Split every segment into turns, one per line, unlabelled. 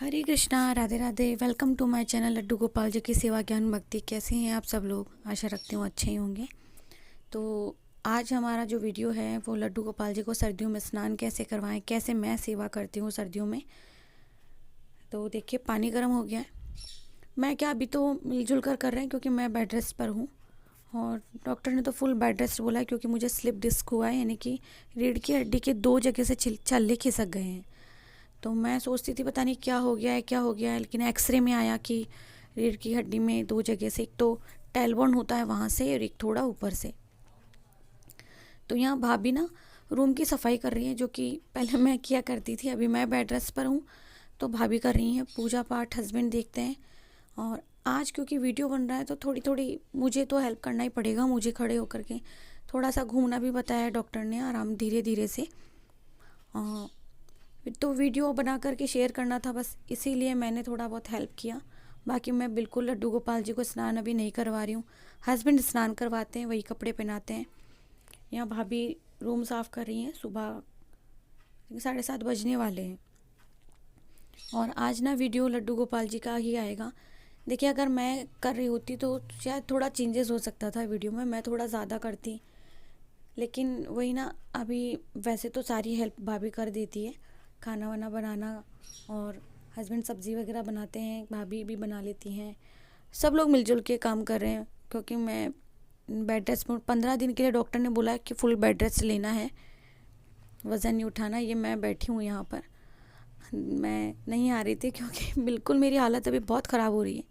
Hare Krishna, Radhe Radhe. Welcome to my channel Laddu Gopal ji की सेवा ज्ञान भक्ति। कैसे हैं आप सब लोग? आशा रखती हूँ अच्छे ही होंगे। तो आज हमारा जो वीडियो है वो लड्डू गोपाल जी को सर्दियों में स्नान कैसे करवाएं, कैसे मैं सेवा करती हूँ सर्दियों में। तो देखिए, पानी गर्म हो गया है। मैं क्या अभी तो मिलजुल कर रहे हैं क्योंकि मैं बेड रेस्ट पर हूँ, और डॉक्टर ने तो फुल बेड रेस्ट बोला है क्योंकि मुझे स्लिप डिस्क हुआ है, यानी कि रीढ़ की हड्डी के 2 जगह से छल्ले खिसक गए हैं। तो मैं सोचती थी पता नहीं क्या हो गया है क्या हो गया है, लेकिन एक्सरे में आया कि रीढ़ की हड्डी में 2 जगह से, एक तो टेलबोन होता है वहाँ से और एक थोड़ा ऊपर से। तो यहाँ भाभी ना रूम की सफाई कर रही है, जो कि पहले मैं किया करती थी। अभी मैं बेड रेस्ट पर हूँ तो भाभी कर रही हैं पूजा पाठ, हस्बैंड देखते हैं। और आज क्योंकि वीडियो बन रहा है तो थोड़ी थोड़ी मुझे तो हेल्प करना ही पड़ेगा। मुझे खड़े होकर के थोड़ा सा घूमना भी बताया है डॉक्टर ने, आराम धीरे धीरे से। तो वीडियो बना करके शेयर करना था बस, इसीलिए मैंने थोड़ा बहुत हेल्प किया। बाकी मैं बिल्कुल लड्डू गोपाल जी को स्नान अभी नहीं करवा रही हूँ। हस्बैंड स्नान करवाते हैं, वही कपड़े पहनाते हैं। यहाँ भाभी रूम साफ़ कर रही हैं। सुबह 7:30 बजने वाले हैं। और आज ना वीडियो लड्डू गोपाल जी का ही आएगा। देखिए, अगर मैं कर रही होती तो शायद थोड़ा चेंजेस हो सकता था वीडियो में, मैं थोड़ा ज़्यादा करती। लेकिन वही ना, अभी वैसे तो सारी हेल्प भाभी कर देती है, खाना वाना बनाना, और हस्बैंड सब्ज़ी वगैरह बनाते हैं, भाभी भी बना लेती हैं। सब लोग मिलजुल के काम कर रहे हैं क्योंकि मैं बेड रेस्ट में 15 दिन के लिए डॉक्टर ने बोला है कि फुल बेड रेस्ट लेना है, वज़न नहीं उठाना। ये मैं बैठी हूँ यहाँ पर, मैं नहीं आ रही थी क्योंकि बिल्कुल मेरी हालत अभी बहुत ख़राब हो रही है।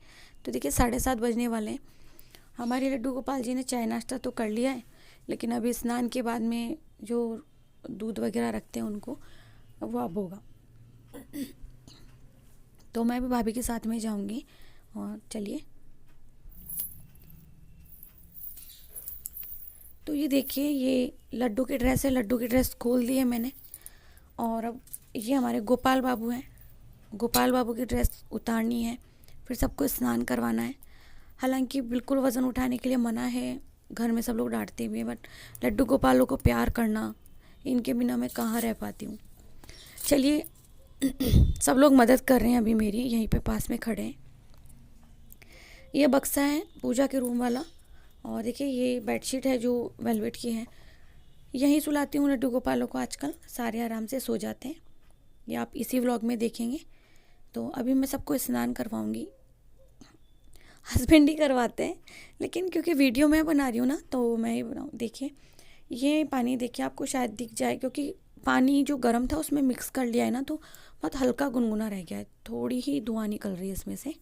तो देखिए, 7:30 बजने वाले हैं। हमारे लड्डू गोपाल जी ने चाय नाश्ता तो कर लिया है, लेकिन अभी स्नान के बाद में जो दूध वगैरह रखते हैं उनको, वो अब होगा। तो मैं भी भाभी के साथ में जाऊंगी। और चलिए, तो ये देखिए, ये लड्डू की ड्रेस है। लड्डू की ड्रेस खोल दी है मैंने, और अब ये हमारे गोपाल बाबू हैं। गोपाल बाबू की ड्रेस उतारनी है, फिर सबको स्नान करवाना है। हालांकि बिल्कुल वज़न उठाने के लिए मना है, घर में सब लोग डांटते भी हैं, बट लड्डू गोपालों को प्यार करना, इनके बिना मैं कहाँ रह पाती हूँ। चलिए, सब लोग मदद कर रहे हैं अभी मेरी, यहीं पे पास में खड़े हैं। ये बक्सा है पूजा के रूम वाला, और देखिए ये बेडशीट है जो वेलवेट की है। यहीं सुलाती हूँ लड्डू गोपालों को आजकल, सारे आराम से सो जाते हैं। ये आप इसी व्लॉग में देखेंगे। तो अभी मैं सबको स्नान करवाऊँगी। हस्बैंड ही करवाते हैं, लेकिन क्योंकि वीडियो मैं बना रही हूँ ना, तो मैं ही बनाऊँ। देखिए, ये पानी देखिए, आपको शायद दिख जाए क्योंकि पानी जो गर्म था उसमें मिक्स कर लिया है ना, तो बहुत हल्का गुनगुना रह गया है, थोड़ी ही धुआं निकल रही है इसमें से।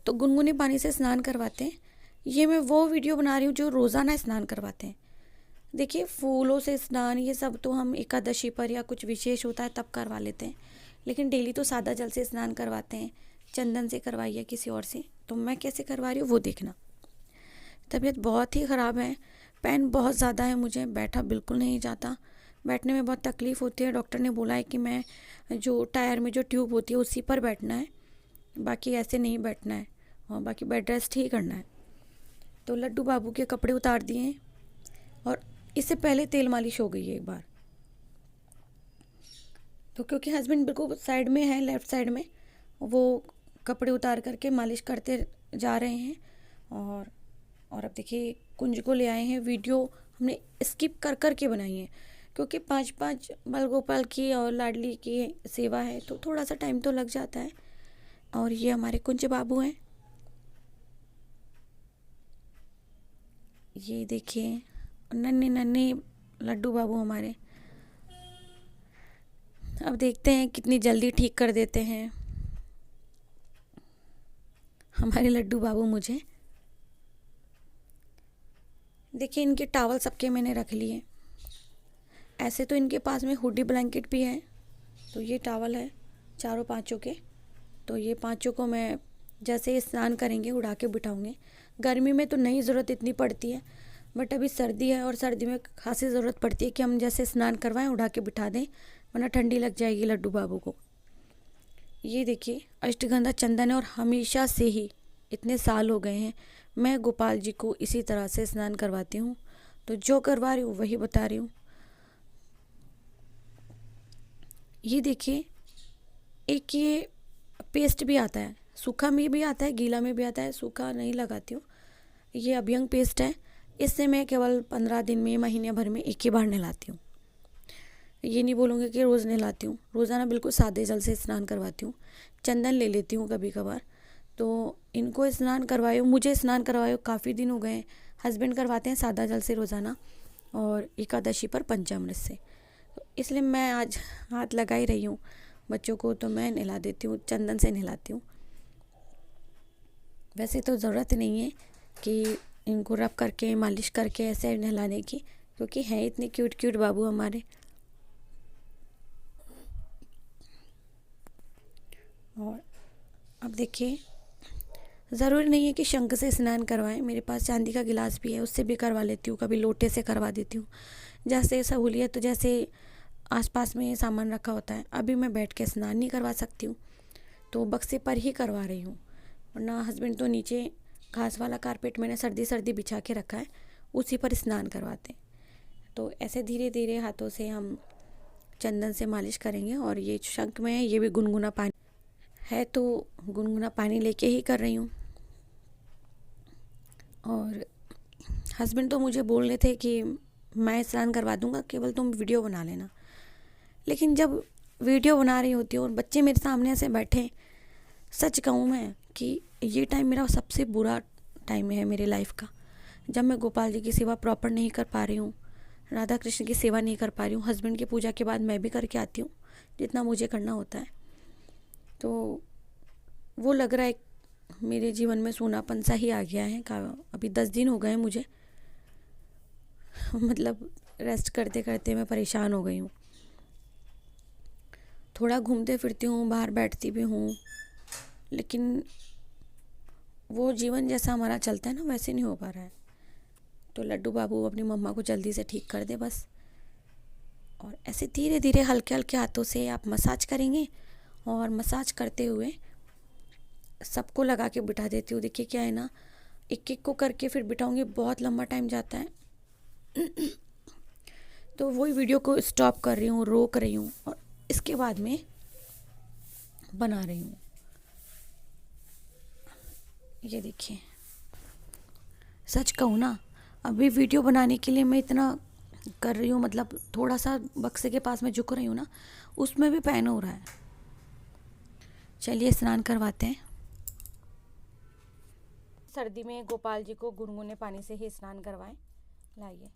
तो गुनगुने पानी से स्नान करवाते हैं। ये मैं वो वीडियो बना रही हूँ जो रोज़ाना स्नान करवाते हैं। देखिए, फूलों से स्नान ये सब तो हम एकादशी पर या कुछ विशेष होता है तब करवा लेते हैं, लेकिन डेली तो सादा जल से स्नान करवाते हैं। चंदन से करवाइए किसी और से, तो मैं कैसे करवा रही हूँ वो देखना। तबीयत बहुत ही ख़राब है, पेन बहुत ज़्यादा है, मुझे बैठा बिल्कुल नहीं जाता, बैठने में बहुत तकलीफ़ होती है। डॉक्टर ने बोला है कि मैं जो टायर में जो ट्यूब होती है उसी पर बैठना है, बाकी ऐसे नहीं बैठना है, और बाकी बेड रेस्ट ही करना है। तो लड्डू बाबू के कपड़े उतार दिए हैं, और इससे पहले तेल मालिश हो गई है एक बार। तो क्योंकि हस्बैंड बिल्कुल साइड में है, लेफ़्ट साइड में, वो कपड़े उतार करके मालिश करते जा रहे हैं। और अब देखिए, कुंज को ले आए हैं। वीडियो हमने स्किप कर कर के बनाई है क्योंकि 5-5 बाल गोपाल की और लाडली की सेवा है, तो थोड़ा सा टाइम तो लग जाता है। और ये हमारे कुंज बाबू हैं, ये देखिए नन्हे नन्हे लड्डू बाबू हमारे। अब देखते हैं कितनी जल्दी ठीक कर देते हैं हमारे लड्डू बाबू मुझे। देखिए, इनके टावल सबके मैंने रख लिए। ऐसे तो इनके पास में हुडी ब्लैंकेट भी है, तो ये टावल है चारों पांचों के। तो ये पांचों को मैं जैसे ही स्नान करेंगे उड़ा के बिठाऊंगे। गर्मी में तो नहीं ज़रूरत इतनी पड़ती है, बट अभी सर्दी है और सर्दी में खासी ज़रूरत पड़ती है कि हम जैसे स्नान करवाएं उड़ा के बिठा दें, वरना ठंडी लग जाएगी लड्डू बाबू को। ये देखिए, अष्टगंधा चंदन है, और हमेशा से ही इतने साल हो गए हैं मैं गोपाल जी को इसी तरह से स्नान करवाती हूँ। तो जो करवा रही हूँ वही बता रही हूँ। ये देखिए, एक ये पेस्ट भी आता है, सूखा में भी आता है, गीला में भी आता है, सूखा नहीं लगाती हूँ। ये अभ्यंग पेस्ट है, इससे मैं केवल 15 दिन में, महीने भर में एक ही बार नहलाती हूँ। ये नहीं बोलूँगी कि रोज़ नहलाती हूँ, रोज़ाना बिल्कुल सादे जल से स्नान करवाती हूँ। चंदन ले लेती हूँ कभी कभार। तो इनको स्नान करवाए, मुझे स्नान करवाए काफ़ी दिन हो गए। हस्बैंड करवाते हैं सादा जल से रोज़ाना और एकादशी पर पंचामृत से। तो इसलिए मैं आज हाथ लगा ही रही हूँ बच्चों को, तो मैं नहला देती हूँ, चंदन से नहलाती हूँ। वैसे तो ज़रूरत नहीं है कि इनको रब करके मालिश करके ऐसे नहलाने की, क्योंकि हैं इतने क्यूट क्यूट बाबू हमारे। और अब देखिए, ज़रूरी नहीं है कि शंख से स्नान करवाएं, मेरे पास चांदी का गिलास भी है, उससे भी करवा लेती हूँ, कभी लोटे से करवा देती हूँ। जैसे सहूलियत, तो जैसे आसपास में सामान रखा होता है। अभी मैं बैठ के स्नान नहीं करवा सकती हूँ, तो बक्से पर ही करवा रही हूँ। वरना हस्बैंड तो नीचे घास वाला कारपेट मैंने सर्दी सर्दी बिछा के रखा है, उसी पर स्नान करवाते हैं। तो ऐसे धीरे धीरे हाथों से हम चंदन से मालिश करेंगे। और ये शंख में है, ये भी गुनगुना पानी है, तो गुनगुना पानी लेके ही कर रही हूँ। और हस्बैंड तो मुझे बोल रहे थे कि मैं स्नान करवा दूँगा, केवल तुम वीडियो बना लेना। लेकिन जब वीडियो बना रही होती हूँ और बच्चे मेरे सामने ऐसे बैठे, सच कहूँ मैं कि ये टाइम मेरा सबसे बुरा टाइम है मेरे लाइफ का। जब मैं गोपाल जी की सेवा प्रॉपर नहीं कर पा रही हूँ, राधा कृष्ण की सेवा नहीं कर पा रही हूँ। हस्बैंड की पूजा के बाद मैं भी करके आती हूँ जितना मुझे करना होता है। तो वो लग रहा है मेरे जीवन में सूनापन सा ही आ गया है। अभी 10 दिन हो गए मुझे, मतलब रेस्ट करते करते मैं परेशान हो गई हूँ। थोड़ा घूमते फिरती हूँ, बाहर बैठती भी हूँ, लेकिन वो जीवन जैसा हमारा चलता है ना, वैसे नहीं हो पा रहा है। तो लड्डू बाबू अपनी मम्मा को जल्दी से ठीक कर दे बस। और ऐसे धीरे धीरे हल्के हल्के हाथों से आप मसाज करेंगे। और मसाज करते हुए सबको लगा के बिठा देती हूँ। देखिए क्या है ना, एक एक को करके फिर बिठाऊंगी, बहुत लंबा टाइम जाता है। तो वही वीडियो को स्टॉप कर रही हूँ, रोक रही हूँ, और इसके बाद में बना रही हूँ। ये देखिए, सच कहूँ ना, अभी वीडियो बनाने के लिए मैं इतना कर रही हूँ, मतलब थोड़ा सा बक्से के पास में झुक रही हूँ ना, उसमें भी पेन हो रहा है। चलिए स्नान करवाते हैं। सर्दी में गोपाल जी को गुनगुने पानी से ही स्नान करवाएं। लाइए।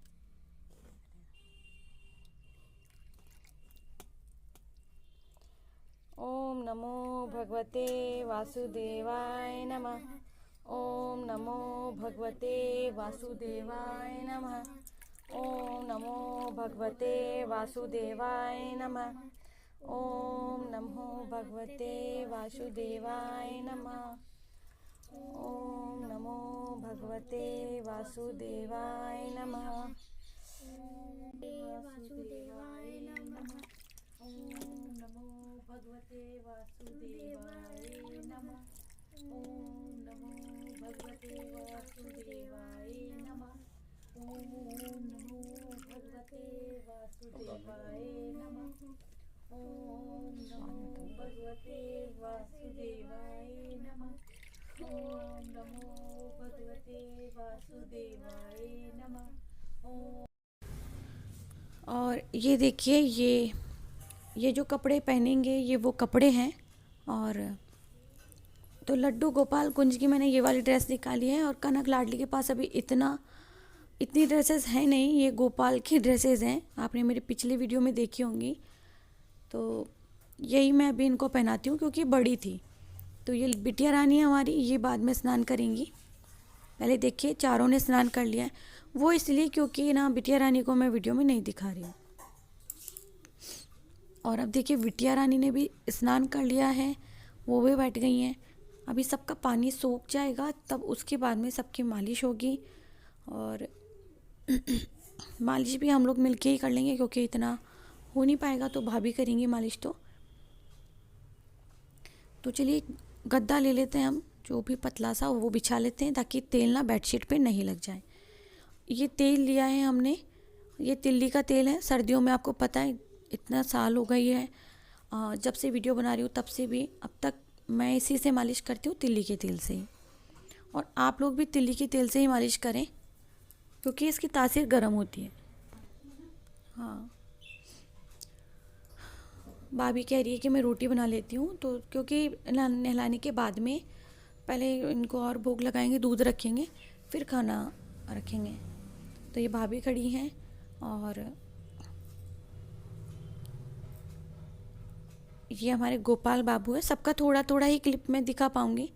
ओम नमो भगवते वासुदेवाय नमः। ओम नमो भगवते वासुदेवाय नमः। ओम नमो भगवते वासुदेवाय नमः। ओम नमो भगवते वासुदेवाय नमः। ओम नमो भगवते वासुदेवाय नमः। वासुदेवाय नमः। ओम नमो भगवते वासुदेवाय नमः। ओम नमो भगवते वासुदेवाय नमः। ओम नमो भगवते वासुदेवाय नमः। ओम नमो भगवते वासुदेवाय नमः। ओम नमो भगवते वासुदेवाय नमः। और ये देखिए, ये जो कपड़े पहनेंगे ये वो कपड़े हैं। और तो लड्डू गोपाल कुंज की मैंने ये वाली ड्रेस निकाली है। और कनक लाडली के पास अभी इतनी ड्रेसेस हैं नहीं, ये गोपाल की ड्रेसेस हैं, आपने मेरी पिछली वीडियो में देखी होंगी। तो यही मैं अभी इनको पहनाती हूँ क्योंकि बड़ी थी। तो ये बिटिया रानी है हमारी, ये बाद में स्नान करेंगी। पहले देखिए चारों ने स्नान कर लिया है, वो इसलिए क्योंकि ना बिटिया रानी को मैं वीडियो में नहीं दिखा रही हूँ। और अब देखिए बिटिया रानी ने भी स्नान कर लिया है, वो भी बैठ गई हैं। अभी सबका पानी सूख जाएगा, तब उसके बाद में सबकी मालिश होगी। और मालिश भी हम लोग मिलके ही कर लेंगे क्योंकि इतना हो नहीं पाएगा, तो भाभी करेंगी मालिश। तो चलिए गद्दा ले लेते हैं हम, जो भी पतला सा वो बिछा लेते हैं ताकि तेल ना बेडशीट पे नहीं लग जाए। ये तेल लिया है हमने, ये तिल्ली का तेल है। सर्दियों में आपको पता है इतना साल हो गई है, जब से वीडियो बना रही हूँ तब से भी अब तक मैं इसी से मालिश करती हूँ, तिल्ली के तेल से ही। और आप लोग भी तिल्ली के तेल से ही मालिश करें क्योंकि इसकी तासीर गर्म होती है। हाँ, भाभी कह रही है कि मैं रोटी बना लेती हूँ, तो क्योंकि नहलाने के बाद में पहले इनको और भोग लगाएंगे, दूध रखेंगे, फिर खाना रखेंगे। तो ये भाभी खड़ी हैं और ये हमारे गोपाल बाबू है। सबका थोड़ा थोड़ा ही क्लिप में दिखा पाऊँगी,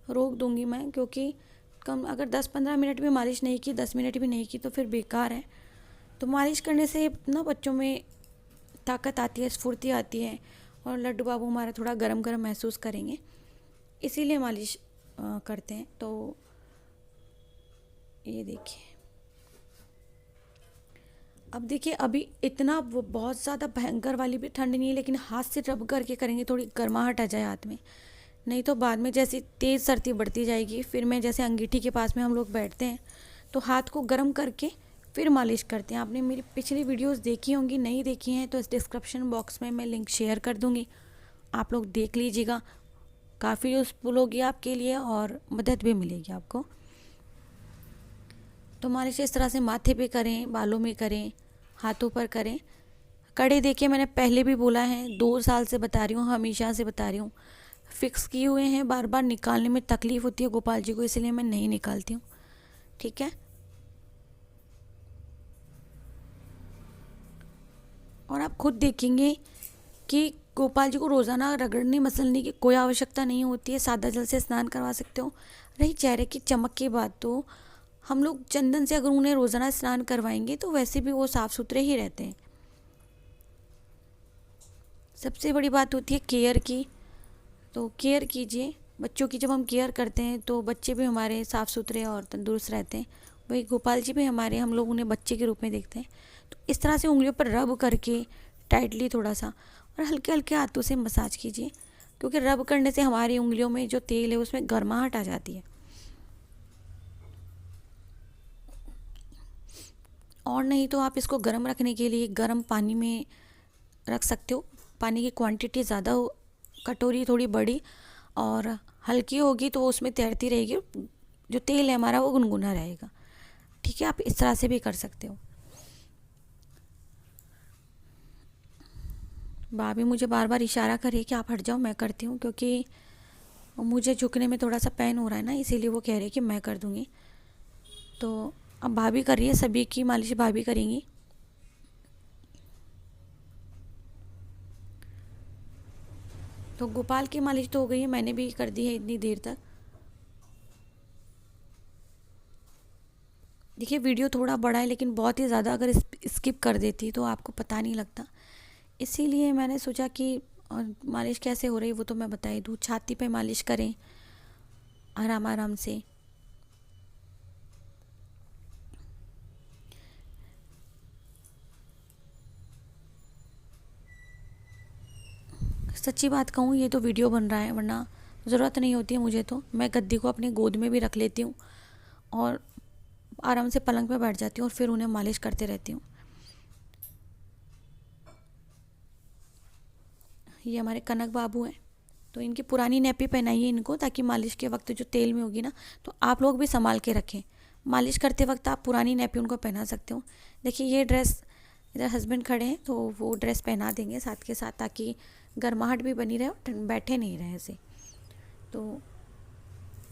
रोक दूँगी मैं, क्योंकि कम अगर 10-15 मिनट भी मालिश नहीं की, 10 मिनट भी नहीं की तो फिर बेकार है। तो मालिश करने से ना बच्चों में ताकत आती है, स्फूर्ति आती है, और लड्डू बाबू हमारा थोड़ा गरम गरम महसूस करेंगे, इसीलिए मालिश करते हैं। तो ये देखिए, अब देखिए अभी इतना वो बहुत ज़्यादा भयंकर वाली भी ठंड नहीं है, लेकिन हाथ से रब करके करेंगे, थोड़ी गर्माहट आ जाए हाथ में, नहीं तो बाद में जैसे तेज़ सर्दी बढ़ती जाएगी, फिर मैं जैसे अंगीठी के पास में हम लोग बैठते हैं तो हाथ को गर्म करके फिर मालिश करते हैं। आपने मेरी पिछली वीडियोस देखी होंगी, नहीं देखी हैं तो इस डिस्क्रिप्शन बॉक्स में मैं लिंक शेयर कर दूँगी, आप लोग देख लीजिएगा, काफ़ी यूज़फुल होगी आपके लिए और मदद भी मिलेगी आपको। तो मालिश इस तरह से माथे पे करें, बालों में करें, हाथों पर करें। कड़े देखिए, मैंने पहले भी बोला है, 2 साल से बता रही हूँ, हमेशा से बता रही हूँ, फिक्स किए हुए हैं, बार बार निकालने में तकलीफ़ होती है गोपाल जी को, इसलिए मैं नहीं निकालती हूँ। ठीक है, और आप खुद देखेंगे कि गोपाल जी को रोज़ाना रगड़ने मसलने की कोई आवश्यकता नहीं होती है, सादा जल से स्नान करवा सकते हो। रही चेहरे की चमक की बात, तो हम लोग चंदन से अगर उन्हें रोज़ाना स्नान करवाएंगे तो वैसे भी वो साफ़ सुथरे ही रहते हैं। सबसे बड़ी बात होती है केयर की, तो केयर कीजिए बच्चों की। जब हम केयर करते हैं तो बच्चे भी हमारे साफ़ सुथरे और तंदुरुस्त रहते हैं। वही गोपाल जी भी हमारे, हम लोग उन्हें बच्चे के रूप में देखते हैं। तो इस तरह से उंगलियों पर रब करके टाइटली थोड़ा सा और हल्के हल्के हाथों से मसाज कीजिए, क्योंकि रब करने से हमारी उंगलियों में जो तेल है उसमें गर्माहट आ जाती है। और नहीं तो आप इसको गर्म रखने के लिए गर्म पानी में रख सकते हो। पानी की क्वांटिटी ज़्यादा हो, कटोरी थोड़ी बड़ी और हल्की होगी तो उसमें तैरती रहेगी, जो तेल है हमारा वो गुनगुना रहेगा। ठीक है, आप इस तरह से भी कर सकते हो। भाभी मुझे बार बार इशारा करे कि आप हट जाओ, मैं करती हूँ, क्योंकि मुझे झुकने में थोड़ा सा पेन हो रहा है ना, इसीलिए वो कह रही है कि मैं कर दूँगी। तो अब भाभी कर रही है, सभी की मालिश भाभी करेंगी। तो गोपाल की मालिश तो हो गई है, मैंने भी कर दी है इतनी देर तक। देखिए वीडियो थोड़ा बड़ा है, लेकिन बहुत ही ज़्यादा अगर स्किप कर देती तो आपको पता नहीं लगता, इसीलिए मैंने सोचा कि मालिश कैसे हो रही है वो तो मैं बता ही दूँ। छाती पे मालिश करें आराम आराम से। सच्ची बात कहूँ, ये तो वीडियो बन रहा है, वरना ज़रूरत नहीं होती है मुझे, तो मैं गद्दी को अपनी गोद में भी रख लेती हूँ और आराम से पलंग पे बैठ जाती हूँ और फिर उन्हें मालिश करते रहती हूँ। ये हमारे कनक बाबू हैं, तो इनकी पुरानी नैपी पहनाइए इनको, ताकि मालिश के वक्त जो तेल में होगी ना, तो आप लोग भी संभाल के रखें। मालिश करते वक्त आप पुरानी नैपी उनको पहना सकते हो। देखिए ये ड्रेस, इधर हस्बैंड खड़े हैं तो वो ड्रेस पहना देंगे साथ के साथ, ताकि गर्माहट भी बनी रहे और बैठे नहीं रहे ऐसे। तो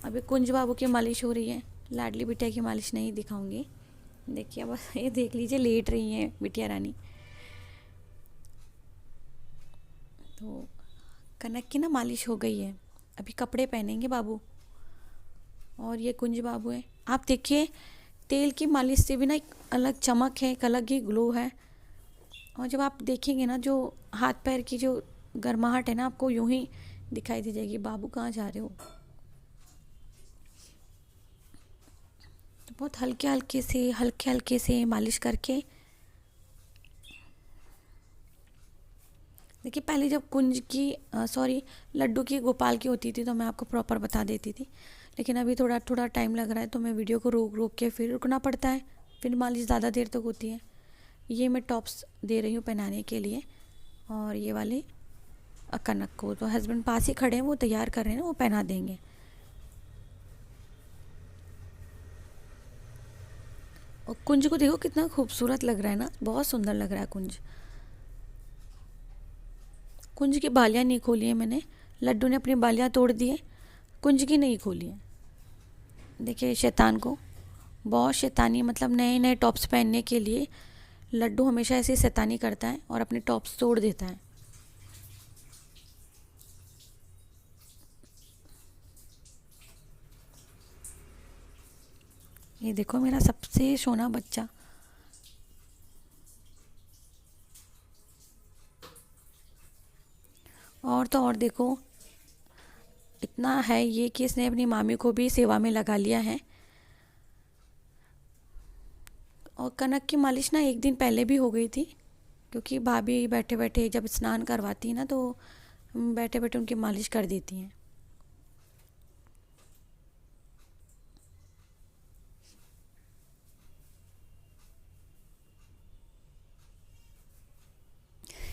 अभी कुंज बाबू की मालिश हो रही है, लाडली बिटिया की मालिश नहीं दिखाऊंगी। देखिए बस ये देख लीजिए, लेट रही हैं बिटिया रानी। तो कनक की ना मालिश हो गई है, अभी कपड़े पहनेंगे बाबू। और ये कुंज बाबू है, आप देखिए तेल की मालिश से भी ना एक अलग चमक है, एक अलग ही ग्लो है। और जब आप देखेंगे ना, जो हाथ पैर की जो गर्माहट है ना, आपको यूं ही दिखाई दे जाएगी। बाबू कहाँ जा रहे हो? तो बहुत हल्के हल्के से मालिश करके। देखिए पहले जब कुंज की लड्डू की गोपाल की होती थी तो मैं आपको प्रॉपर बता देती थी, लेकिन अभी थोड़ा थोड़ा टाइम लग रहा है तो मैं वीडियो को रोक रोक के फिर रुकना पड़ता है, फिर मालिश ज़्यादा देर तक होती है। ये मैं टॉप्स दे रही हूँ पहनाने के लिए, और ये वाले कनक को। तो हस्बैंड पास ही खड़े हैं, वो तैयार कर रहे हैं, वो पहना देंगे। और कुंज को देखो कितना खूबसूरत लग रहा है ना, बहुत सुंदर लग रहा है कुंज। कुंज की बालियाँ नहीं खोली है मैंने, लड्डू ने अपनी बालियाँ तोड़ दी है, कुंज की नहीं खोली है। देखिए शैतान को, बहुत शैतानी, मतलब नए नए टॉप्स पहनने के लिए लड्डू हमेशा ऐसे शैतानी करता है और अपने टॉप्स तोड़ देता है। ये देखो मेरा सबसे सोना बच्चा। और तो और देखो, इतना है ये कि इसने अपनी मामी को भी सेवा में लगा लिया है। और कनक की मालिश ना एक दिन पहले भी हो गई थी, क्योंकि भाभी बैठे बैठे जब स्नान करवाती है ना, तो बैठे बैठे उनकी मालिश कर देती हैं।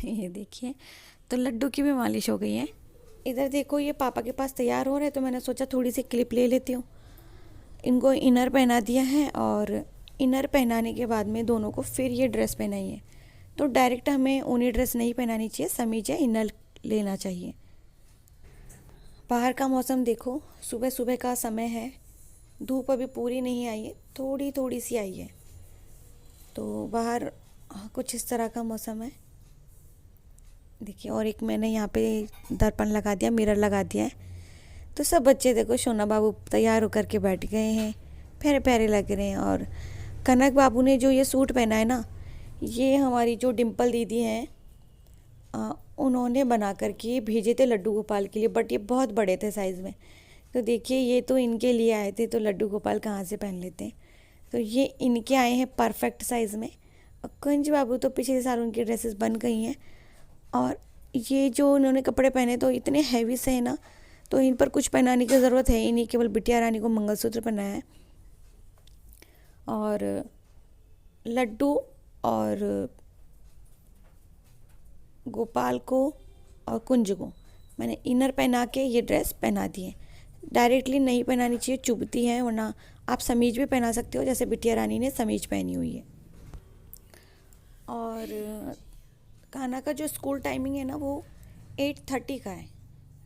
ये देखिए, तो लड्डू की भी मालिश हो गई है। इधर देखो, ये पापा के पास तैयार हो रहे हैं, तो मैंने सोचा थोड़ी सी क्लिप ले लेती हूँ। इनको इनर पहना दिया है, और इनर पहनाने के बाद में दोनों को फिर ये ड्रेस पहनाई है। तो डायरेक्ट हमें ऊनी ड्रेस नहीं पहनानी चाहिए, समीज या इनर लेना चाहिए। बाहर का मौसम देखो, सुबह सुबह का समय है, धूप अभी पूरी नहीं आई है, थोड़ी थोड़ी सी आई है। तो बाहर कुछ इस तरह का मौसम है। देखिए, और एक मैंने यहाँ पे दर्पण लगा दिया, मिरर लगा दिया है। तो सब बच्चे देखो, सोना बाबू तैयार होकर के बैठ गए हैं, प्यारे प्यारे लग रहे हैं। और कनक बाबू ने जो ये सूट पहना है ना, ये हमारी जो डिम्पल दीदी हैं, उन्होंने बना कर के भेजे थे लड्डू गोपाल के लिए, बट ये बहुत बड़े थे साइज़ में। तो देखिए, ये तो इनके लिए आए थे, तो लड्डू गोपाल कहाँ से पहन लेते हैं। तो ये इनके आए हैं परफेक्ट साइज़ में। और कुंज बाबू तो पिछले साल उनकी ड्रेसेस बन गई हैं। और ये जो उन्होंने कपड़े पहने तो इतने हैवी से है ना, तो इन पर कुछ पहनाने की ज़रूरत है ही नहीं, केवल बिटिया रानी को मंगलसूत्र पहनाया है। और लड्डू और गोपाल को और कुंज को मैंने इनर पहना के ये ड्रेस पहना दी है। डायरेक्टली नहीं पहनानी चाहिए, चुभती है, वरना आप समीज भी पहना सकते हो, जैसे बिटिया रानी ने समीज पहनी हुई है। और कान्हा का जो स्कूल टाइमिंग है ना, वो 8:30 का है,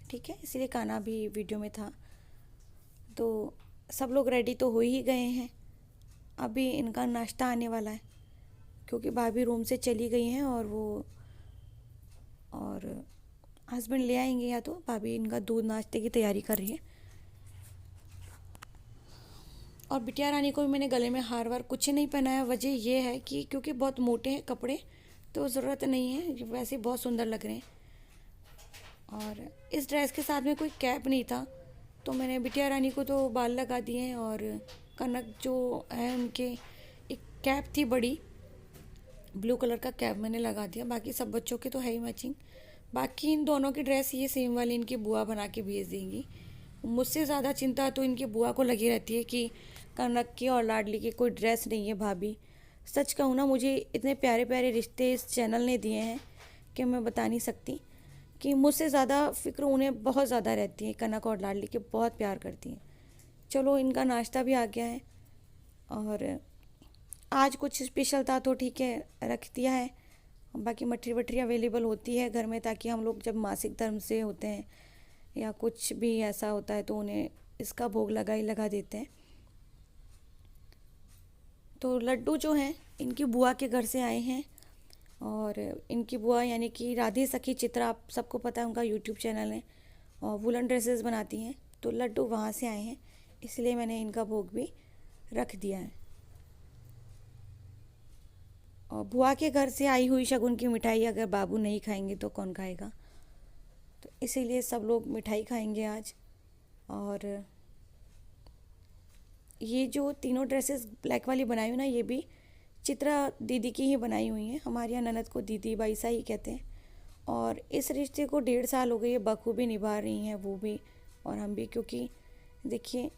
ठीक है, इसलिए कान्हा भी वीडियो में था। तो सब लोग रेडी तो हो ही गए हैं, अभी इनका नाश्ता आने वाला है, क्योंकि भाभी रूम से चली गई हैं, और हस्बैंड ले आएंगे, या तो भाभी इनका दूध नाश्ते की तैयारी कर रही है। और बिटिया रानी को भी मैंने गले में हार वार कुछ नहीं पहनाया। वजह ये है कि क्योंकि बहुत मोटे हैं कपड़े, तो ज़रूरत नहीं है, वैसे ही बहुत सुंदर लग रहे हैं। और इस ड्रेस के साथ में कोई कैप नहीं था, तो मैंने बिटिया रानी को तो बाल लगा दिए हैं, और कनक जो है उनके एक कैप थी बड़ी, ब्लू कलर का कैप मैंने लगा दिया। बाकी सब बच्चों के तो है ही मैचिंग। बाकी इन दोनों की ड्रेस ये सेम वाली इनकी बुआ बना के भेज देंगी। मुझसे ज़्यादा चिंता तो इनकी बुआ को लगी रहती है कि कनक की और लाडली की कोई ड्रेस नहीं है। भाभी, सच कहूँ ना, मुझे इतने प्यारे प्यारे रिश्ते इस चैनल ने दिए हैं कि मैं बता नहीं सकती, कि मुझसे ज़्यादा फ़िक्र उन्हें बहुत ज़्यादा रहती है। कनक और लाडली के बहुत प्यार करती हैं। चलो, इनका नाश्ता भी आ गया है, और आज कुछ स्पेशल था तो ठीक है, रख दिया है। बाकी मठरी वठरी अवेलेबल होती है घर में, ताकि हम लोग जब मासिक धर्म से होते हैं या कुछ भी ऐसा होता है, तो उन्हें इसका भोग लगा देते हैं। तो लड्डू जो हैं इनकी बुआ के घर से आए हैं, और इनकी बुआ यानी कि राधे सखी चित्रा, आप सबको पता है, उनका यूट्यूब चैनल है, और वुलन ड्रेसेस बनाती हैं। तो लड्डू वहाँ से आए हैं, इसलिए मैंने इनका भोग भी रख दिया है। और बुआ के घर से आई हुई शगुन की मिठाई अगर बाबू नहीं खाएंगे तो कौन खाएगा, तो इसीलिए सब लोग मिठाई खाएंगे आज। और ये जो तीनों ड्रेसेस ब्लैक वाली बनाई हुई ना, ये भी चित्रा दीदी की ही बनाई हुई हैं। हमारे यहाँ ननद को दीदी बाईसा ही कहते हैं। और इस रिश्ते को 1.5 साल हो गए, ये बखूबी निभा रही हैं वो भी और हम भी, क्योंकि देखिए,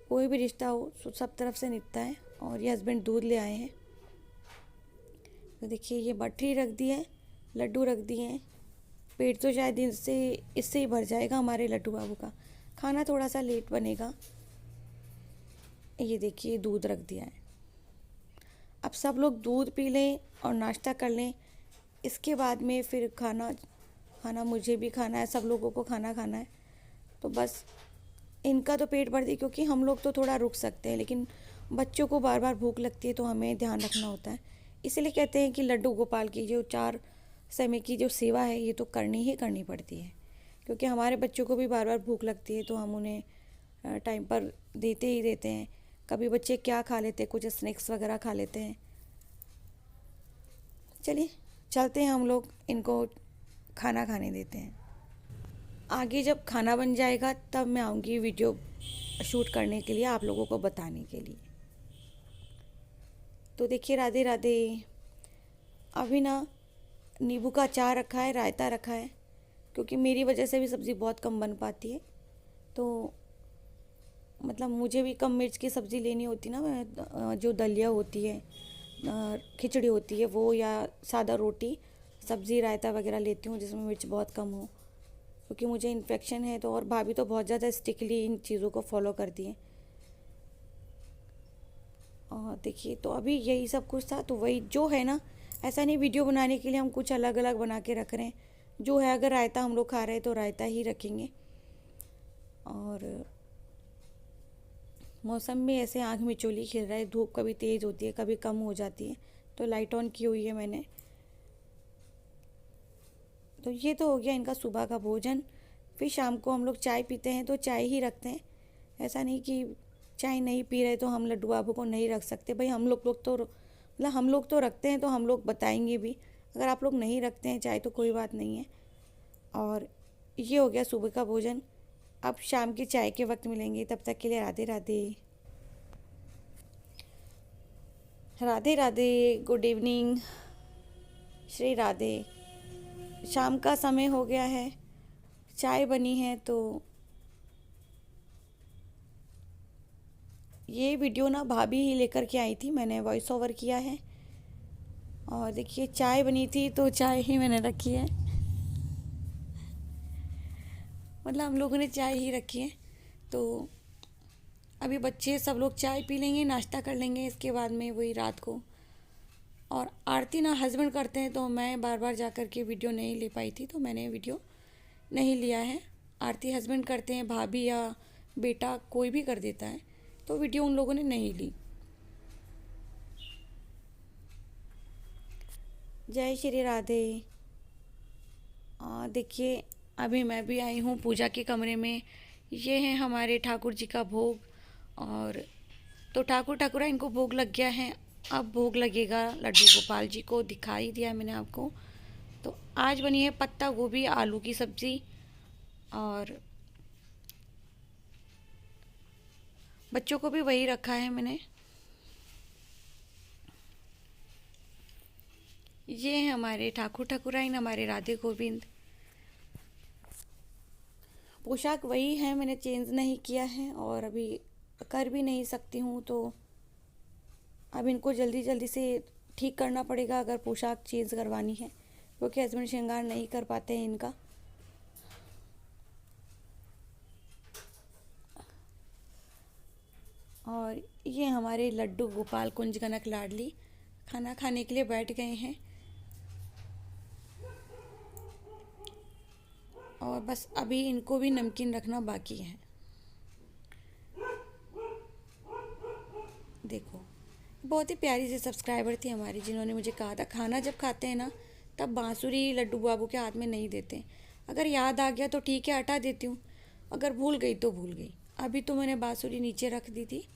कोई भी रिश्ता हो तो सब तरफ से निभता है। और ये हस्बैंड दूध ले आए हैं, तो देखिए, ये मठरी रख दी है, लड्डू रख दिए हैं, पेट तो शायद इससे ही भर जाएगा हमारे लड्डू बाबू का। खाना थोड़ा सा लेट बनेगा। ये देखिए दूध रख दिया है। अब सब लोग दूध पी लें और नाश्ता कर लें, इसके बाद में फिर खाना खाना मुझे भी खाना है, सब लोगों को खाना खाना है। तो बस इनका तो पेट भर दी, क्योंकि हम लोग तो थोड़ा रुक सकते हैं, लेकिन बच्चों को बार बार भूख लगती है तो हमें ध्यान रखना होता है। इसलिए कहते हैं कि लड्डू गोपाल की जो 4 समय की जो सेवा है ये तो करनी ही करनी पड़ती है, क्योंकि हमारे बच्चों को भी बार बार भूख लगती है तो हम उन्हें टाइम पर देते ही देते हैं। कभी बच्चे क्या खा लेते हैं, कुछ स्नैक्स वगैरह खा लेते हैं। चलिए चलते हैं, हम लोग इनको खाना खाने देते हैं। आगे जब खाना बन जाएगा तब मैं आऊँगी वीडियो शूट करने के लिए, आप लोगों को बताने के लिए। तो देखिए राधे राधे। अभी ना नींबू का अचार रखा है, रायता रखा है, क्योंकि मेरी वजह से भी सब्ज़ी बहुत कम बन पाती है। तो मतलब मुझे भी कम मिर्च की सब्ज़ी लेनी होती ना, मैं जो दलिया होती है, खिचड़ी होती है वो, या सादा रोटी, सब्ज़ी रायता वगैरह लेती हूँ जिसमें मिर्च बहुत कम हो, क्योंकि मुझे इन्फेक्शन है। तो और भाभी तो बहुत ज़्यादा स्ट्रिक्टली इन चीज़ों को फॉलो करती है। और देखिए तो अभी यही सब कुछ था, तो वही जो है ना, ऐसा नहीं वीडियो बनाने के लिए हम कुछ अलग अलग बना के रख रहे हैं। जो है, अगर रायता हम लोग खा रहे हैं तो रायता ही रखेंगे। और मौसम भी ऐसे आँख मिचौली खिल रहा है, धूप कभी तेज़ होती है कभी कम हो जाती है, तो लाइट ऑन की हुई है मैंने। तो ये तो हो गया इनका सुबह का भोजन। फिर शाम को हम लोग चाय पीते हैं तो चाय ही रखते हैं। ऐसा नहीं कि चाय नहीं पी रहे तो हम लड्डू बाबू को नहीं रख सकते। भाई हम लोग तो मतलब हम लोग तो रखते हैं, तो हम लोग बताएंगे भी। अगर आप लोग नहीं रखते हैं चाय तो कोई बात नहीं है। और ये हो गया सुबह का भोजन। अब शाम की चाय के वक्त मिलेंगे, तब तक के लिए राधे राधे। Radhe Radhe, good evening, Shri Radhe. शाम का समय हो गया है, चाय बनी है। तो ये वीडियो ना भाभी ही लेकर के आई थी, मैंने वॉइस ओवर किया है। और देखिए चाय बनी थी तो चाय ही मैंने रखी है, मतलब हम लोगों ने चाय ही रखी है। तो अभी बच्चे सब लोग चाय पी लेंगे, नाश्ता कर लेंगे, इसके बाद में वही रात को। और आरती ना हस्बैंड करते हैं, तो मैं बार बार जा कर के वीडियो नहीं ले पाई थी, तो मैंने वीडियो नहीं लिया है। आरती हस्बैंड करते हैं, भाभी या बेटा कोई भी कर देता है, तो वीडियो उन लोगों ने नहीं ली। जय श्री राधे। देखिए अभी मैं भी आई हूँ पूजा के कमरे में। ये है हमारे ठाकुर जी का भोग। और तो ठाकुर ठाकुरा इनको भोग लग गया है, अब भोग लगेगा लड्डू गोपाल जी को, दिखाई दिया मैंने आपको। तो आज बनी है पत्ता गोभी आलू की सब्ज़ी। और बच्चों को भी वही रखा है मैंने। ये हैं हमारे ठाकुर ठाकुराइन, हमारे राधे गोविंद। पोशाक वही है, मैंने चेंज नहीं किया है और अभी कर भी नहीं सकती हूँ। तो अब इनको जल्दी जल्दी से ठीक करना पड़ेगा अगर पोशाक चेंज करवानी है, क्योंकि हस्बैंड श्रृंगार नहीं कर पाते हैं इनका। और ये हमारे लड्डू गोपाल कुंज कनक लाडली खाना खाने के लिए बैठ गए हैं। और बस अभी इनको भी नमकीन रखना बाकी है। देखो बहुत ही प्यारी सी सब्सक्राइबर थी हमारी, जिन्होंने मुझे कहा था खाना जब खाते हैं ना तब बांसुरी लड्डू बाबू के हाथ में नहीं देते। अगर याद आ गया तो ठीक है हटा देती हूँ, अगर भूल गई तो भूल गई। अभी तो मैंने बांसुरी नीचे रख दी थी।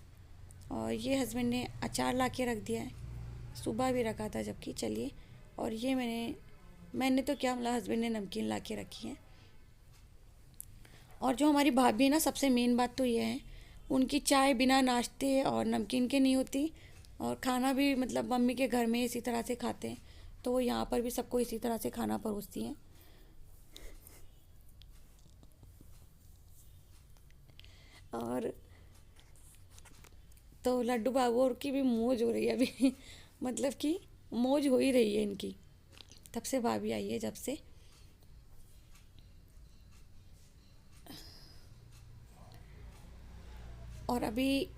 और ये हस्बैंड ने अचार ला के रख दिया है, सुबह भी रखा था जबकि। चलिए, और ये मैंने तो क्या, मतलब हस्बैंड ने नमकीन ला के रखी है। और जो हमारी भाभी है ना, सबसे मेन बात तो ये है, उनकी चाय बिना नाश्ते और नमकीन के नहीं होती। और खाना भी मतलब मम्मी के घर में इसी तरह से खाते हैं, तो वो यहाँ पर भी सबको इसी तरह से खाना परोसती हैं। और तो लड्डू बाबू और की भी मौज हो रही है अभी मतलब कि मौज हो ही रही है इनकी, तब से भाभी आई है जब से। और अभी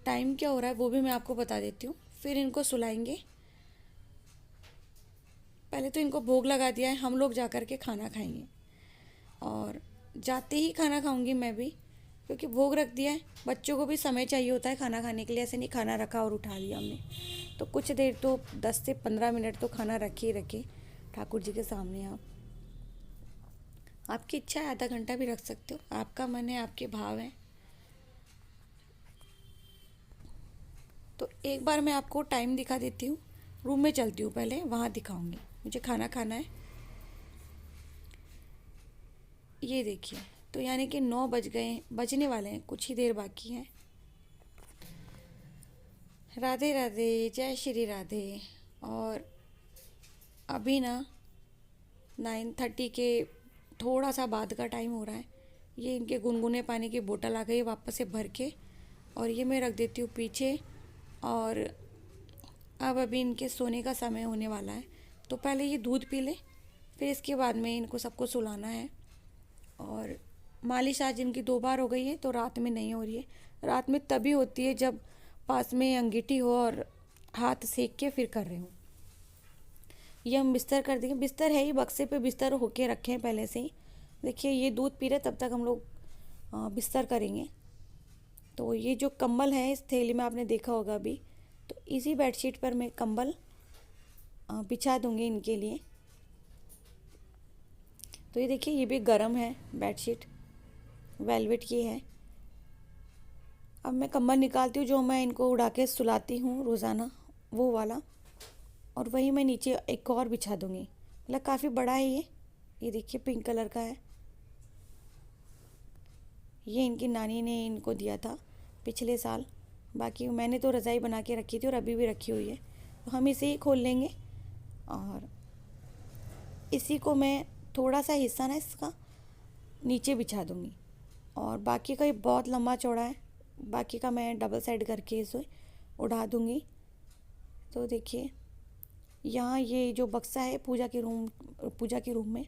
टाइम क्या हो रहा है वो भी मैं आपको बता देती हूँ। फिर इनको सुलाएंगे। पहले तो इनको भोग लगा दिया है, हम लोग जा कर के खाना खाएंगे। और जाते ही खाना खाऊंगी मैं भी, क्योंकि भोग रख दिया है। बच्चों को भी समय चाहिए होता है खाना खाने के लिए, ऐसे नहीं खाना रखा और उठा दिया हमने। तो कुछ देर तो 10 से 15 मिनट तो खाना रखे ही रखे ठाकुर जी के सामने। आप आपकी इच्छा है आधा घंटा भी रख सकते हो, आपका मन है, आपके भाव हैं। तो एक बार मैं आपको टाइम दिखा देती हूँ। रूम में चलती हूँ, पहले वहाँ दिखाऊंगी। मुझे खाना खाना है। ये देखिए, तो यानी कि 9 बज गए, बजने वाले हैं, कुछ ही देर बाकी है। राधे राधे, जय श्री राधे। और अभी ना 9:30 के थोड़ा सा बाद का टाइम हो रहा है। ये इनके गुनगुने पानी की बोतल आ गई वापस से भर के, और ये मैं रख देती हूँ पीछे। और अब अभी इनके सोने का समय होने वाला है, तो पहले ये दूध पी ले, फिर इसके बाद में इनको सबको सुलाना है। और मालिश आज इनकी 2 बार हो गई है, तो रात में नहीं हो रही है। रात में तभी होती है जब पास में अंगीठी हो और हाथ सेक के फिर कर रहे हो। ये हम बिस्तर कर देंगे। बिस्तर है ही, बक्से पे बिस्तर होके रखे हैं पहले से ही। देखिए ये दूध पी रहे, तब तक हम लोग बिस्तर करेंगे। तो ये जो कंबल है इस थैली में आपने देखा होगा अभी, तो इसी बेडशीट पर मैं कंबल बिछा दूंगी इनके लिए। तो ये देखिए, ये भी गर्म है बेडशीट, वेलवेट की है। अब मैं कंबल निकालती हूँ जो मैं इनको उड़ा के सुलाती हूँ रोज़ाना, वो वाला। और वही मैं नीचे एक और बिछा दूँगी। मतलब काफ़ी बड़ा है ये देखिए पिंक कलर का है। ये इनकी नानी ने इनको दिया था पिछले साल। बाकी मैंने तो रज़ाई बना के रखी थी और अभी भी रखी हुई है, तो हम इसे ही खोल लेंगे। और इसी को मैं थोड़ा सा हिस्सा ना इसका नीचे बिछा दूँगी। और बाकी का ये बहुत लंबा चौड़ा है, बाकी का मैं डबल साइड करके इसे उड़ा दूँगी। तो देखिए यहाँ ये जो बक्सा है पूजा के रूम में,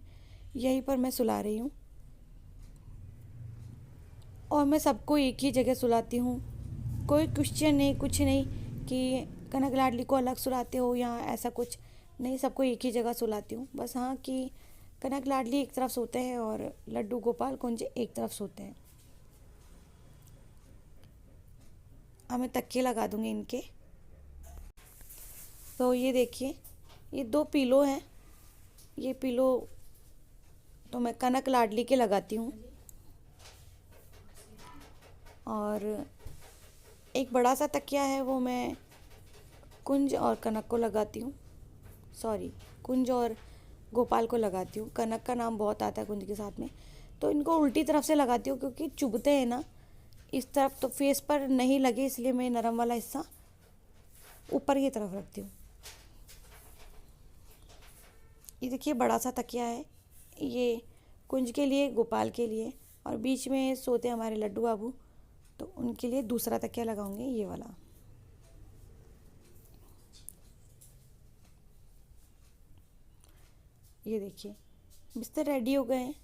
यहीं पर मैं सुला रही हूँ। और मैं सबको एक ही जगह सुलाती हूँ। कोई क्वेश्चन नहीं, कुछ नहीं कि कनक लाडली को अलग सुलाते हो या ऐसा कुछ नहीं, सबको एक ही जगह सुलाती हूँ। बस हाँ कि कनक लाडली एक तरफ सोते हैं और लड्डू गोपाल कुंज एक तरफ सोते हैं। अब मैं तकिए लगा दूँगी इनके। तो ये देखिए, ये 2 पिलो हैं। ये पिलो तो मैं कनक लाडली के लगाती हूँ। और एक बड़ा सा तकिया है, वो मैं कुंज और कनक को लगाती हूँ। सॉरी, कुंज और गोपाल को लगाती हूँ। कनक का नाम बहुत आता है कुंज के साथ में, तो इनको उल्टी तरफ से लगाती हूँ क्योंकि चुभते हैं ना इस तरफ, तो फेस पर नहीं लगे, इसलिए मैं नरम वाला हिस्सा ऊपर की तरफ रखती हूँ। ये देखिए बड़ा सा तकिया है, ये कुंज के लिए, गोपाल के लिए, और बीच में सोते हैं हमारे लड्डू बाबू, तो उनके लिए दूसरा तकिया लगाऊंगी, ये वाला। ये देखिए बिस्तर रेडी हो गए हैं।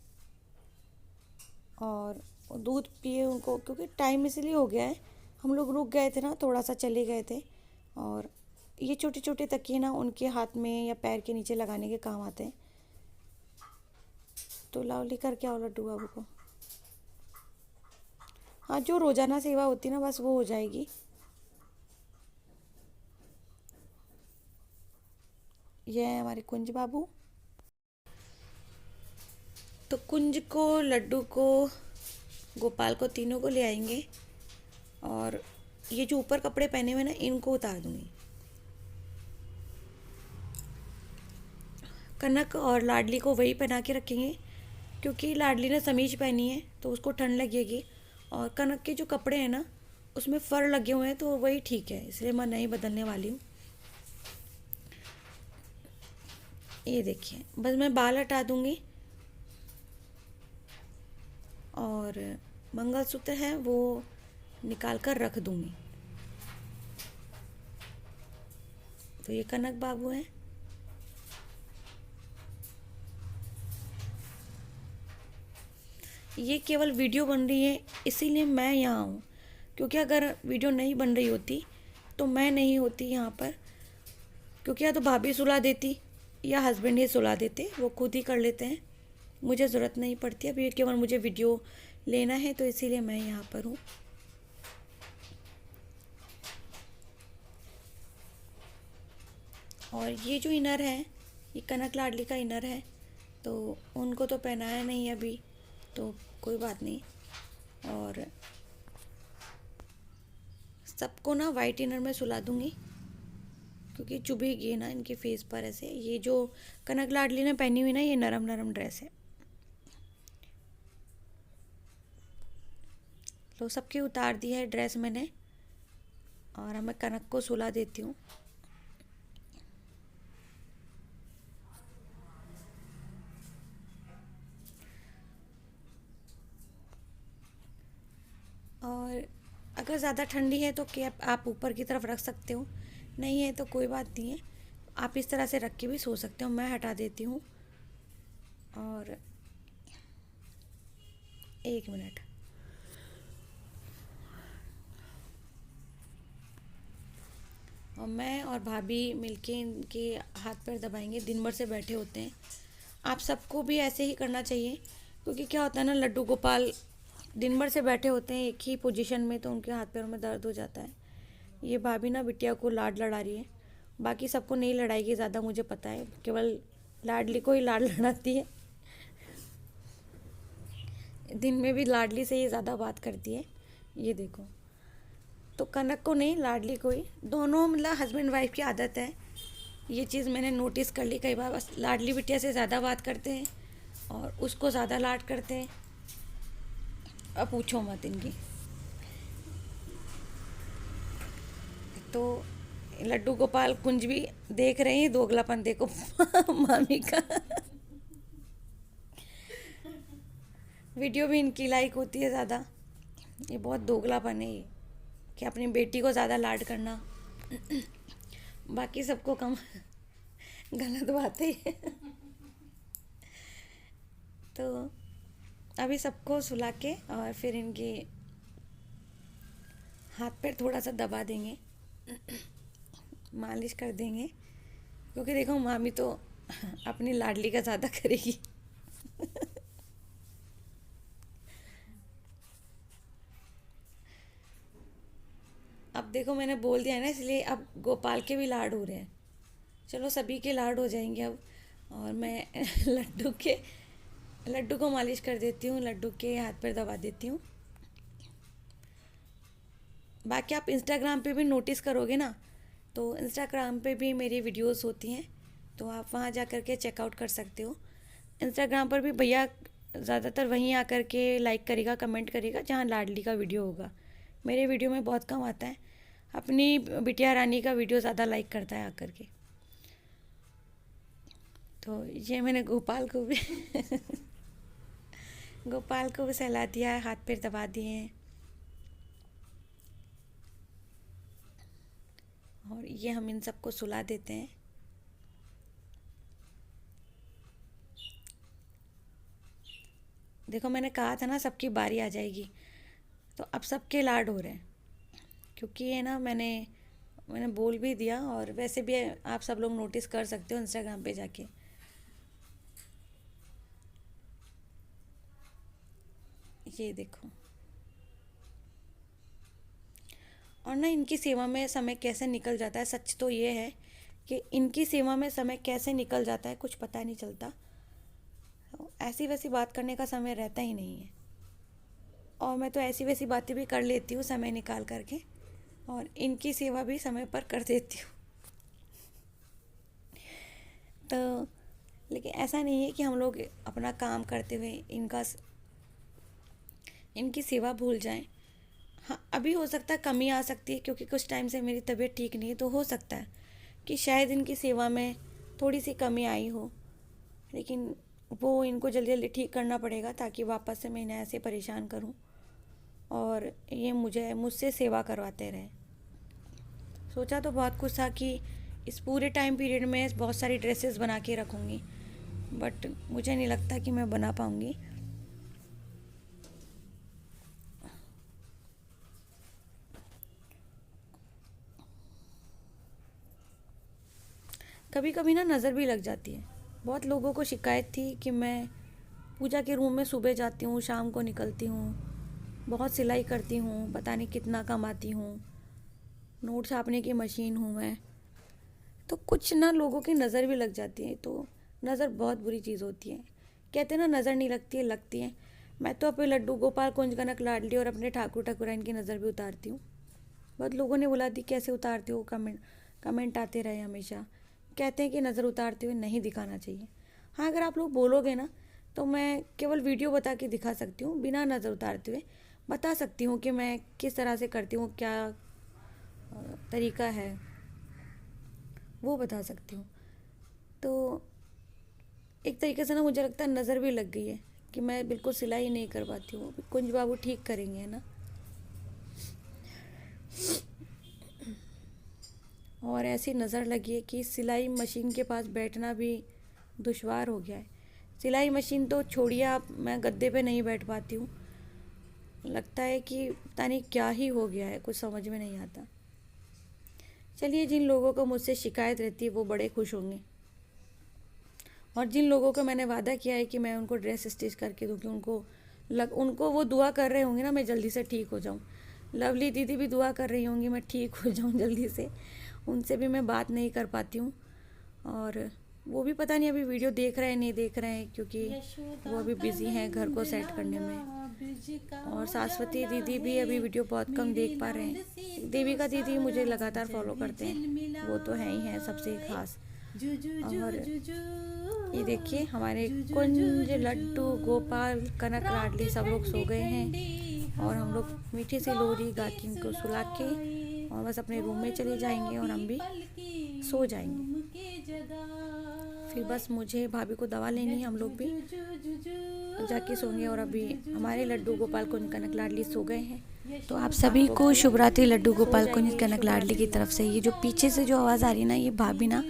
और दूध पिए उनको, क्योंकि टाइम इसलिए हो गया है, हम लोग रुक गए थे ना, थोड़ा सा चले गए थे। और ये छोटे छोटे तकिए ना उनके हाथ में या पैर के नीचे लगाने के काम आते हैं। तो लाओ लेकर के आओ लड्डू बाबू को। हाँ, जो रोज़ाना सेवा होती है ना, बस वो हो जाएगी। ये है हमारे कुंज बाबू। तो कुंज को, लड्डू को, गोपाल को, तीनों को ले आएंगे। और ये जो ऊपर कपड़े पहने हुए ना, इनको उतार दूंगी। कनक और लाडली को वही पहना के रखेंगे, क्योंकि लाडली ने समीज पहनी है तो उसको ठंड लगेगी। और कनक के जो कपड़े हैं ना, उसमें फर लगे हुए हैं, तो वही ठीक है, इसलिए मैं नहीं बदलने वाली हूँ। ये देखिए, बस मैं बाल हटा दूंगी। और मंगलसूत्र है वो निकाल कर रख दूंगी। तो ये कनक बाबू हैं। ये केवल वीडियो बन रही है इसीलिए मैं यहाँ हूँ, क्योंकि अगर वीडियो नहीं बन रही होती तो मैं नहीं होती यहाँ पर, क्योंकि या तो भाभी सुला देती या हस्बैंड ही सुला देते, वो खुद ही कर लेते हैं, मुझे ज़रूरत नहीं पड़ती। अभी केवल मुझे वीडियो लेना है तो इसीलिए मैं यहाँ पर हूँ। और ये जो इनर है ये कनक लाडली का इनर है, तो उनको तो पहनाया नहीं अभी, तो कोई बात नहीं। और सबको ना वाइट इनर में सुला दूँगी, क्योंकि चुभेगी ना इनके फेस पर ऐसे। ये जो कनक लाडली ने पहनी हुई ना, ये नरम नरम ड्रेस है। तो सबकी उतार दी है ड्रेस मैंने, और अब मैं कनक को सुला देती हूँ। और अगर ज़्यादा ठंडी है तो कैप आप ऊपर की तरफ रख सकते हो, नहीं है तो कोई बात नहीं है, आप इस तरह से रख के भी सो सकते हो। मैं हटा देती हूँ। और एक मिनट, और मैं और भाभी मिलके इनके हाथ पैर दबाएंगे, दिन भर से बैठे होते हैं। आप सबको भी ऐसे ही करना चाहिए, क्योंकि क्या होता है ना, लड्डू गोपाल दिन भर से बैठे होते हैं एक ही पोजीशन में, तो उनके हाथ पैरों में दर्द हो जाता है। ये भाभी ना बिटिया को लाड लड़ा रही है, बाकी सबको नहीं लड़ाएगी ज़्यादा, मुझे पता है, केवल लाडली को ही लाड लड़ाती है। दिन में भी लाडली से ही ज़्यादा बात करती है, ये देखो। तो कनक को नहीं, लाडली को ही, दोनों मतलब हस्बैंड वाइफ की आदत है। ये चीज़ मैंने नोटिस कर ली कई बार, बस लाडली बिटिया से ज़्यादा बात करते हैं और उसको ज़्यादा लाड करते हैं। अब पूछो मत इनकी। तो लड्डू गोपाल कुंज भी देख रहे हैं दोगलापन, देखो मामी का। वीडियो भी इनकी लाइक होती है ज़्यादा। ये बहुत दोगलापन है ये, कि अपनी बेटी को ज़्यादा लाड करना, बाकी सबको कम। गलत बात है ये। तो अभी सबको सुला के और फिर इनके हाथ पैर थोड़ा सा दबा देंगे, मालिश कर देंगे, क्योंकि देखो मामी तो अपनी लाडली का ज़्यादा करेगी। अब देखो मैंने बोल दिया है ना, इसलिए अब गोपाल के भी लाड हो रहे हैं। चलो सभी के लाड हो जाएंगे अब। और मैं लड्डू को मालिश कर देती हूँ, लड्डू के हाथ पैर दबा देती हूँ। बाकी आप इंस्टाग्राम पे भी नोटिस करोगे ना, तो इंस्टाग्राम पे भी मेरी वीडियोस होती हैं, तो आप वहाँ जा कर के चेकआउट कर सकते हो। इंस्टाग्राम पर भी भैया ज़्यादातर वहीं आकर के लाइक करेगा, कमेंट करेगा जहाँ लाडली का वीडियो होगा। मेरे वीडियो में बहुत कम आता है, अपनी बिटिया रानी का वीडियो ज़्यादा लाइक करता है आकर के। तो ये मैंने गोपाल को भी गोपाल को भी सहला दिया है, हाथ पैर दबा दिए हैं। और ये हम इन सबको सुला देते हैं। देखो मैंने कहा था ना सबकी बारी आ जाएगी, तो अब सबके लाड हो रहे हैं, क्योंकि ये ना मैंने बोल भी दिया। और वैसे भी आप सब लोग नोटिस कर सकते हो इंस्टाग्राम पे जाके। ये देखो, और ना इनकी सेवा में समय कैसे निकल जाता है, सच तो ये है कि इनकी सेवा में समय कैसे निकल जाता है कुछ पता नहीं चलता। तो ऐसी वैसी बात करने का समय रहता ही नहीं है, और मैं तो ऐसी वैसी बातें भी कर लेती हूँ समय निकाल करके, और इनकी सेवा भी समय पर कर देती हूँ। तो लेकिन ऐसा नहीं है कि हम लोग अपना काम करते हुए इनकी सेवा भूल जाएं। हाँ, अभी हो सकता है कमी आ सकती है, क्योंकि कुछ टाइम से मेरी तबीयत ठीक नहीं है, तो हो सकता है कि शायद इनकी सेवा में थोड़ी सी कमी आई हो, लेकिन वो इनको जल्दी जल्दी ठीक करना पड़ेगा, ताकि वापस से मैं इन्हें ऐसे परेशान करूं और ये मुझसे सेवा करवाते रहे। सोचा तो बहुत कुछ था कि इस पूरे टाइम पीरियड में बहुत सारी ड्रेसेस बना के रखूँगी, बट मुझे नहीं लगता कि मैं बना पाऊँगी। कभी कभी ना नज़र भी लग जाती है। बहुत लोगों को शिकायत थी कि मैं पूजा के रूम में सुबह जाती हूँ, शाम को निकलती हूँ, बहुत सिलाई करती हूँ, पता नहीं कितना कमाती हूँ, नोट छापने की मशीन हूँ मैं। तो कुछ ना लोगों की नज़र भी लग जाती है। तो नज़र बहुत बुरी चीज़ होती है। कहते हैं ना, नज़र नहीं लगती है, लगती है। मैं तो अपने लड्डू गोपाल, कुंज कनक लाडली और अपने ठाकुर ठाकुराइन की नज़र भी उतारती हूँ। बहुत लोगों ने बोला थी कैसे उतारती हो, कमेंट आते रहे हमेशा। कहते हैं कि नज़र उतारते हुए नहीं दिखाना चाहिए। हाँ, अगर आप लोग बोलोगे ना तो मैं केवल वीडियो बता के दिखा सकती हूँ, बिना नज़र उतारते हुए बता सकती हूँ कि मैं किस तरह से करती हूँ, क्या तरीका है, वो बता सकती हूँ। तो एक तरीके से ना मुझे लगता है नज़र भी लग गई है कि मैं बिल्कुल सिलाई नहीं कर पाती हूँ। कुंज बाबू ठीक करेंगे, है ना। और ऐसी नज़र लगी है कि सिलाई मशीन के पास बैठना भी दुश्वार हो गया है। सिलाई मशीन तो छोड़िए आप, मैं गद्दे पे नहीं बैठ पाती हूँ। लगता है कि पता नहीं क्या ही हो गया है, कुछ समझ में नहीं आता। चलिए, जिन लोगों को मुझसे शिकायत रहती है वो बड़े खुश होंगे, और जिन लोगों को मैंने वादा किया है कि मैं उनको ड्रेस स्टिच करके दूँगी, उनको वो दुआ कर रहे होंगे ना मैं जल्दी से ठीक हो जाऊँ। लवली दीदी भी दुआ कर रही होंगी मैं ठीक हो जाऊँ जल्दी से। उनसे भी मैं बात नहीं कर पाती हूँ, और वो भी पता नहीं अभी वीडियो देख रहे हैं नहीं देख रहे हैं, क्योंकि वो अभी बिज़ी हैं घर को सेट करने में। और सरस्वती दीदी भी अभी वीडियो बहुत कम देख पा रहे हैं। देविका दीदी मुझे लगातार फॉलो करते हैं, वो तो हैं ही हैं सबसे खास। और ये देखिए, हमारे कुंज, लड्डू गोपाल, कनक लाडली सब लोग सो गए हैं, और हम लोग मीठी सी लोरी गा के इनको सुला के और बस अपने रूम में चले जाएंगे, और हम भी सो जाएंगे। फिर बस मुझे भाभी को दवा लेनी है, हम लोग भी जाके सोएंगे। और अभी हमारे लड्डू गोपाल, कुंज कनक लाडली सो गए हैं। तो आप सभी को शुभ रात्रि। लड्डू गोपाल, कुंज कनक लाडली की तरफ से। ये जो पीछे से जो आवाज़ आ रही है ना, ये भाभी ना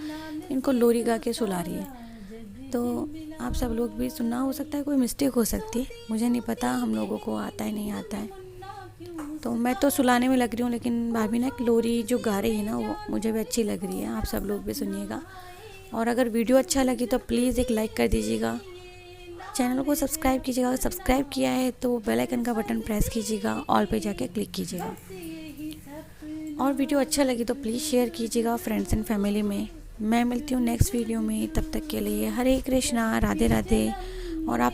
इनको लोरी गा के सुला रही है। तो आप सब लोग भी सुनना, हो सकता है कोई मिस्टेक हो सकती है, मुझे नहीं पता, हम लोगों को आता है नहीं आता है। तो मैं तो सुलाने में लग रही हूँ, लेकिन भाभी ना एक लोरी जो गा रही है ना, वो मुझे भी अच्छी लग रही है। आप सब लोग भी सुनिएगा, और अगर वीडियो अच्छा लगी तो प्लीज़ एक लाइक कर दीजिएगा, चैनल को सब्सक्राइब कीजिएगा। अगर सब्सक्राइब किया है तो बेल आइकन का बटन प्रेस कीजिएगा, ऑल पे जाके क्लिक कीजिएगा। और वीडियो अच्छा लगी तो प्लीज़ शेयर कीजिएगा फ्रेंड्स एंड फैमिली में। मैं मिलती हूँ नेक्स्ट वीडियो में, तब तक के लिए हरे कृष्णा, राधे राधे। और आप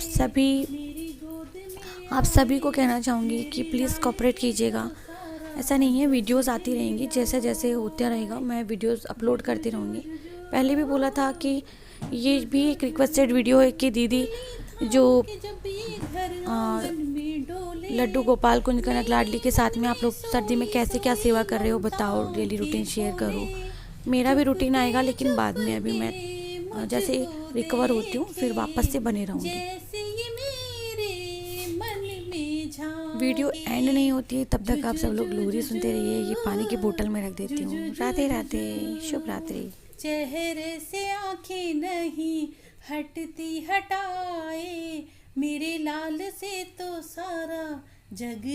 सभी को कहना चाहूँगी कि प्लीज़ कोऑपरेट कीजिएगा। ऐसा नहीं है, वीडियोस आती रहेंगी, जैसे जैसे होता रहेगा मैं वीडियोस अपलोड करती रहूँगी। पहले भी बोला था कि ये भी एक रिक्वेस्टेड वीडियो है कि दीदी जो लड्डू गोपाल, कुंज कनक लाडली के साथ में आप लोग सर्दी में कैसे क्या सेवा कर रहे हो बताओ, डेली रूटीन शेयर करो। मेरा भी रूटीन आएगा, लेकिन बाद में, अभी मैं जैसे रिकवर होती हूँ फिर वापस से बने रहूँगी। वीडियो एंड नहीं होती है तब तक आप सब लोग लोरी सुनते रहिए। ये पानी की बोतल में रख देती हूँ। राधे राधे, शुभ रात्रि।
चेहरे से आंखें नहीं हटती हटाए, मेरे लाल से तो सारा जग